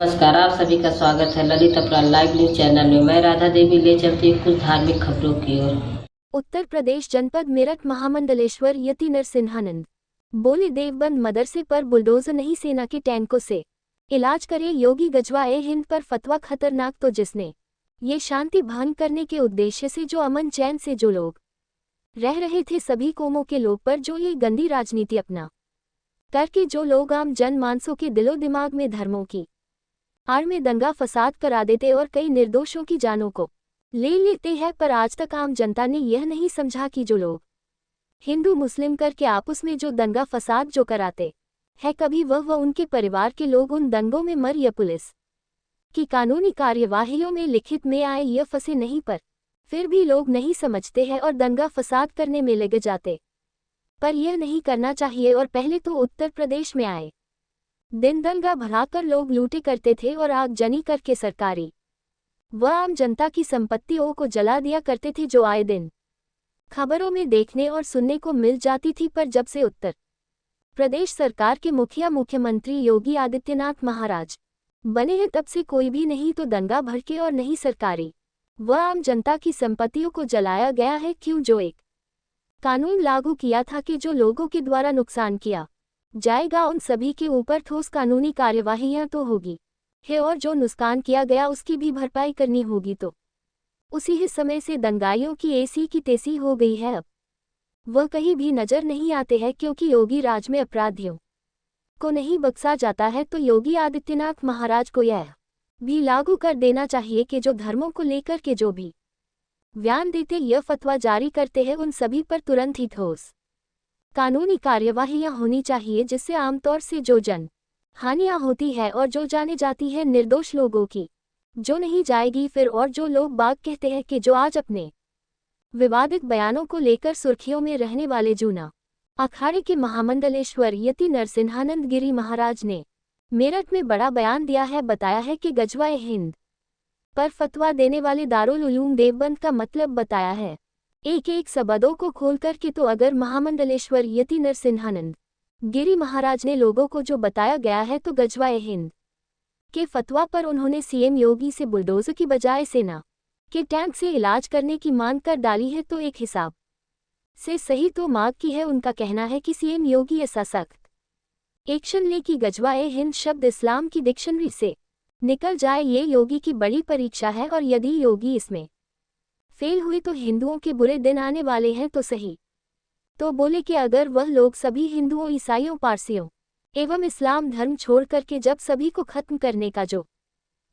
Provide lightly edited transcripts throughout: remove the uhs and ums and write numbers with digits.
नमस्कार, आप सभी का स्वागत है ललित अपराध लाइव न्यूज चैनल में। मैं राधा देवी ले चलती हूँ कुछ धार्मिक खबरों की ओर। उत्तर प्रदेश जनपद मेरठ महामंडलेश्वर यति नरसिंहानंद बोले, देवबंद मदरसे पर बुलडोजर नहीं सेना के टैंकों से इलाज करे योगी गजवाए हिंद पर फतवा खतरनाक। तो जिसने ये शांति भंग करने के उद्देश्य से जो अमन चैन से जो लोग रह रहे थे, सभी कौमों के लोग पर जो ये गंदी राजनीति अपना करके जो लोग आम जनमानसों के दिलो दिमाग में धर्मों की आड़ में दंगा फसाद करा देते और कई निर्दोषों की जानों को ले लेते हैं। पर आज तक आम जनता ने यह नहीं समझा कि जो लोग हिंदू मुस्लिम करके आपस में जो दंगा फसाद जो कराते हैं, कभी वह उनके परिवार के लोग उन दंगों में मर या पुलिस की कानूनी कार्यवाहियों में लिखित में आए या फंसे नहीं। पर फिर भी लोग नहीं समझते हैं और दंगा फसाद करने में लगे जाते। पर यह नहीं करना चाहिए। और पहले तो उत्तर प्रदेश में आए दिन दंगा भड़ाकर लोग लूटे करते थे और आगजनी करके सरकारी व आम जनता की संपत्तियों को जला दिया करते थे, जो आए दिन खबरों में देखने और सुनने को मिल जाती थी। पर जब से उत्तर प्रदेश सरकार के मुखिया मुख्यमंत्री योगी आदित्यनाथ महाराज बने हैं, तब से कोई भी नहीं तो दंगा भड़के और नहीं सरकारी व आम जनता की संपत्तियों को जलाया गया है। क्यों? जो एक कानून लागू किया था कि जो लोगों के द्वारा नुकसान किया जाएगा उन सभी के ऊपर ठोस कानूनी कार्यवाहियां तो होगी है, और जो नुकसान किया गया उसकी भी भरपाई करनी होगी। तो उसी ही समय से दंगाइयों की ऐसी की तैसी हो गई है। अब वह कहीं भी नजर नहीं आते हैं, क्योंकि योगी राज में अपराधियों को नहीं बख्शा जाता है। तो योगी आदित्यनाथ महाराज को यह भी लागू कर देना चाहिए कि जो धर्मों को लेकर के जो भी बयान देते यह फतवा जारी करते हैं, उन सभी पर तुरंत ही ठोस कानूनी कार्यवाहियां होनी चाहिए, जिससे आमतौर से जो जन हानियां होती है और जो जाने जाती है निर्दोष लोगों की, जो नहीं जाएगी फिर। और जो लोग बाग कहते हैं कि जो आज अपने विवादित बयानों को लेकर सुर्खियों में रहने वाले जूना अखाड़े के महामंडलेश्वर यति नरसिंहानंद गिरी महाराज ने मेरठ में बड़ा बयान दिया है। बताया है कि गजवाए हिंद पर फतवा देने वाले दारुल उलूम देवबंद का मतलब बताया है एक एक शब्दों को खोलकर के। तो अगर महामंडलेश्वर यति नरसिंहानंद गिरी महाराज ने लोगों को जो बताया गया है, तो गजवाए हिंद के फतवा पर उन्होंने सीएम योगी से बुलडोजर की बजाय सेना के टैंक से इलाज करने की मांग कर डाली है, तो एक हिसाब से सही तो मांग की है। उनका कहना है कि सीएम योगी ऐसा सख्त एक्शन ले कि गजवाए हिंद शब्द इस्लाम की डिक्शनरी से निकल जाए। ये योगी की बड़ी परीक्षा है, और यदि योगी इसमें फेल हुई तो हिंदुओं के बुरे दिन आने वाले हैं। तो सही तो बोले कि अगर वह लोग सभी हिंदुओं, ईसाइयों, पारसियों एवं इस्लाम धर्म छोड़ करके जब सभी को खत्म करने का जो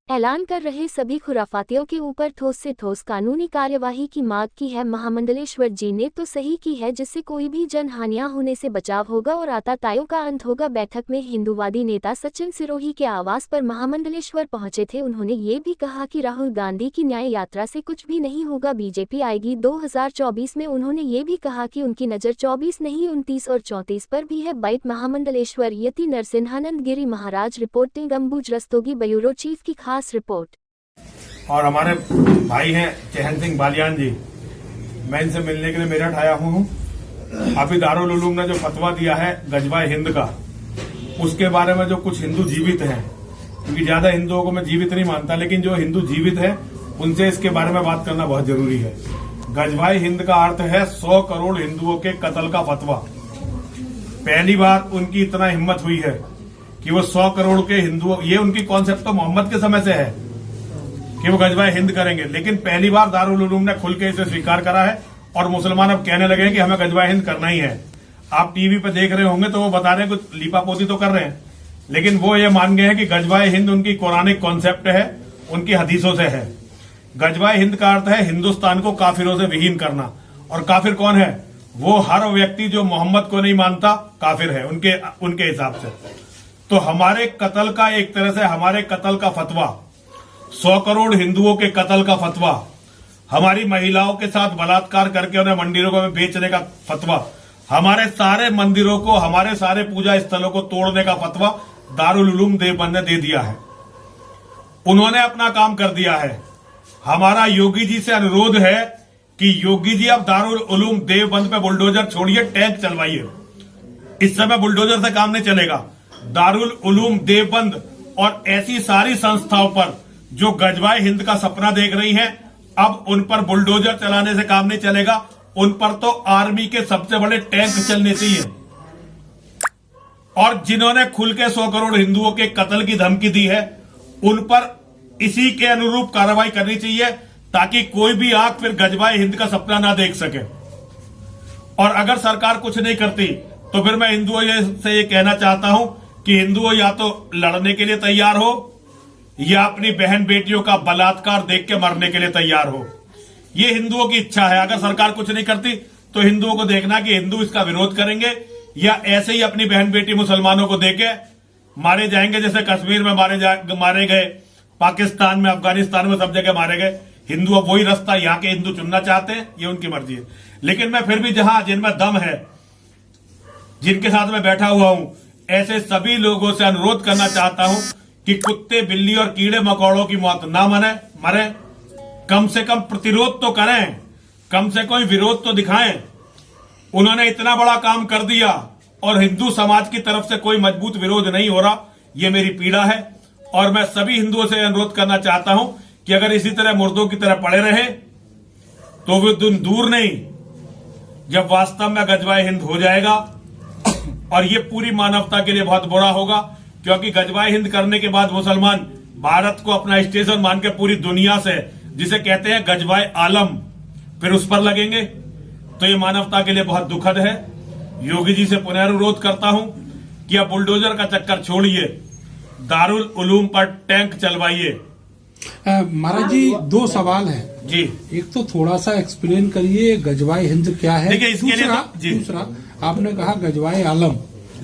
ऐलान कर रहे सभी खुराफातियों के ऊपर ठोस से ठोस कानूनी कार्यवाही की मांग की है महामंडलेश्वर जी ने, तो सही की है, जिससे कोई भी जनहानियां होने से बचाव होगा और आतताइयों का अंत होगा। बैठक में हिंदूवादी नेता सचिन सिरोही के आवास पर महामंडलेश्वर पहुंचे थे। उन्होंने ये भी कहा कि राहुल गांधी की न्याय यात्रा से कुछ भी नहीं होगा, बीजेपी आएगी 2024 में। उन्होंने ये भी कहा कि उनकी नज़र 24 नहीं 29 और 34 पर भी है। बाइट महामंडलेश्वर यति नरसिंहानंद गिरी महाराज। रिपोर्टिंग अंबुज रस्तोगी, ब्यूरो चीफ की खास रिपोर्ट। और हमारे भाई हैं चहन सिंह बालियान जी, मैं इनसे मिलने के लिए मेरठ आया हूँ। अभी दारुल उलूम ने जो फतवा दिया है गजवाए हिंद का, उसके बारे में जो कुछ हिंदू जीवित हैं, क्योंकि ज्यादा हिंदुओं को मैं जीवित नहीं मानता, लेकिन जो हिंदू जीवित है उनसे इसके बारे में बात करना बहुत जरूरी है। गजवाए हिंद का अर्थ है 100 करोड़ हिंदुओं के कत्ल का फतवा। पहली बार उनकी इतना हिम्मत हुई है कि वो 100 करोड़ के हिंदुओं, ये उनकी कॉन्सेप्ट तो मोहम्मद के समय से है कि वो गजवाए हिंद करेंगे, लेकिन पहली बार दारुल उलूम ने खुल के इसे स्वीकार करा है और मुसलमान अब कहने लगे कि हमें गजवाए हिंद करना ही है। आप टीवी पे देख रहे होंगे तो वो बता रहे हैं कुछ लीपापोती तो कर रहे हैं, लेकिन वो ये मान गए हैं कि गजवाए हिंद उनकी कुरानिक कॉन्सेप्ट है, उनकी हदीसों से है। गजवाए हिंद का अर्थ है हिंदुस्तान को काफिरों से विहीन करना। और काफिर कौन है? वो हर व्यक्ति जो मोहम्मद को नहीं मानता काफिर है उनके हिसाब से। तो हमारे कत्ल का, एक तरह से हमारे कत्ल का फतवा, 100 करोड़ हिंदुओं के कत्ल का फतवा, हमारी महिलाओं के साथ बलात्कार करके उन्हें मंदिरों में बेचने का फतवा, हमारे सारे मंदिरों को, हमारे सारे पूजा स्थलों को तोड़ने का फतवा दारुल उलूम देवबंद ने दे दिया है। उन्होंने अपना काम कर दिया है। हमारा योगी जी से अनुरोध है कि योगी जी अब दारुल उलूम देवबंद पे बुलडोजर छोड़िए, टैंक चलवाइए। इस समय बुलडोजर से काम नहीं चलेगा। दारुल उलूम देवबंद और ऐसी सारी संस्थाओं पर जो गजवाए हिंद का सपना देख रही हैं, अब उन पर बुलडोजर चलाने से काम नहीं चलेगा। उन पर तो आर्मी के सबसे बड़े टैंक चलने चाहिए। और जिन्होंने खुल के 100 करोड़ हिंदुओं के कत्ल की धमकी दी है, उन पर इसी के अनुरूप कार्रवाई करनी चाहिए, ताकि कोई भी आंख फिर गजवाए हिंद का सपना ना देख सके। और अगर सरकार कुछ नहीं करती तो फिर मैं हिंदुओं से ये कहना चाहता हूं कि हिंदुओं या तो लड़ने के लिए तैयार हो, या अपनी बहन बेटियों का बलात्कार देख के मरने के लिए तैयार हो। ये हिंदुओं की इच्छा है। अगर सरकार कुछ नहीं करती तो हिंदुओं को देखना कि हिंदू इसका विरोध करेंगे, या ऐसे ही अपनी बहन बेटी मुसलमानों को देके मारे जाएंगे, जैसे कश्मीर में मारे गए, पाकिस्तान में, अफगानिस्तान में, सब जगह मारे गए। हिंदू अब वही रास्ता यहाँ के हिंदू चुनना चाहते हैं, ये उनकी मर्जी है। लेकिन मैं फिर भी जिनमें दम है, जिनके साथ मैं बैठा हुआ हूं, ऐसे सभी लोगों से अनुरोध करना चाहता हूं कि कुत्ते, बिल्ली और कीड़े मकोड़ों की मौत ना मरे, कम से कम प्रतिरोध तो करें, कम से कोई विरोध तो दिखाएं। उन्होंने इतना बड़ा काम कर दिया और हिंदू समाज की तरफ से कोई मजबूत विरोध नहीं हो रहा। ये मेरी पीड़ा है और मैं सभी हिंदुओं से अनुरोध करना चाहता हूं कि अगर इसी तरह मुर्दों की तरह पड़े रहे तो वो दिन दूर नहीं जब वास्तव में गजवाए हिंद हो जाएगा। और ये पूरी मानवता के लिए बहुत बुरा होगा, क्योंकि गजवाए हिंद करने के बाद मुसलमान भारत को अपना स्टेशन मान के पूरी दुनिया से, जिसे कहते हैं गजवाए आलम, फिर उस पर लगेंगे। तो ये मानवता के लिए बहुत दुखद है। योगी जी से पुनः अनुरोध करता हूं कि अब बुलडोजर का चक्कर छोड़िए, दारुल उलूम पर टैंक चलवाइए। महाराज जी, दो सवाल हैं जी। एक तो थोड़ा सा एक्सप्लेन करिए गजवाए हिंद क्या है। देखिए, इसके लिए दूसरा आपने कहा गजवाए आलम,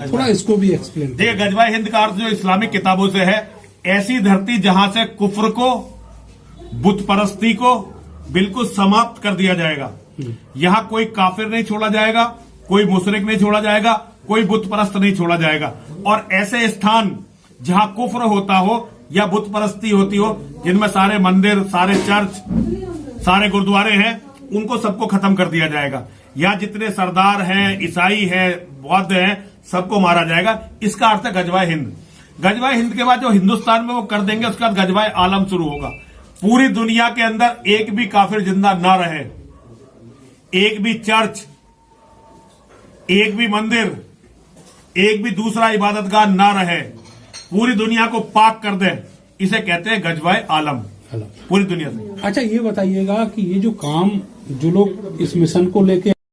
थोड़ा इसको भी एक्सप्लेन। देखिए, गजवाए हिंद का अर्थ जो इस्लामिक किताबों से है, ऐसी धरती जहां से कुफ्र को, बुत परस्ती को बिल्कुल समाप्त कर दिया जाएगा। यहां कोई काफिर नहीं छोड़ा जाएगा, कोई मुशरिक नहीं छोड़ा जाएगा, कोई बुत परस्त नहीं छोड़ा जाएगा। और ऐसे स्थान जहां कुफ्र होता हो या बुत परस्ती होती हो, जिनमें सारे मंदिर, सारे चर्च, सारे गुरुद्वारे हैं, उनको सबको खत्म कर दिया जाएगा। या जितने सरदार हैं, ईसाई हैं, बौद्ध हैं, सबको मारा जाएगा। इसका अर्थ है गजवाए हिंद। गजवाए हिंद के बाद जो हिंदुस्तान में वो कर देंगे, उसके बाद गजवाए आलम शुरू होगा। पूरी दुनिया के अंदर एक भी काफिर जिंदा ना रहे, एक भी चर्च, एक भी मंदिर, एक भी दूसरा इबादतगाह ना रहे, पूरी दुनिया को पाक कर दे। इसे कहते हैं गजवाए आलम, पूरी दुनिया से। अच्छा, ये बताइएगा कि ये जो काम जो लोग इस मिशन को लेके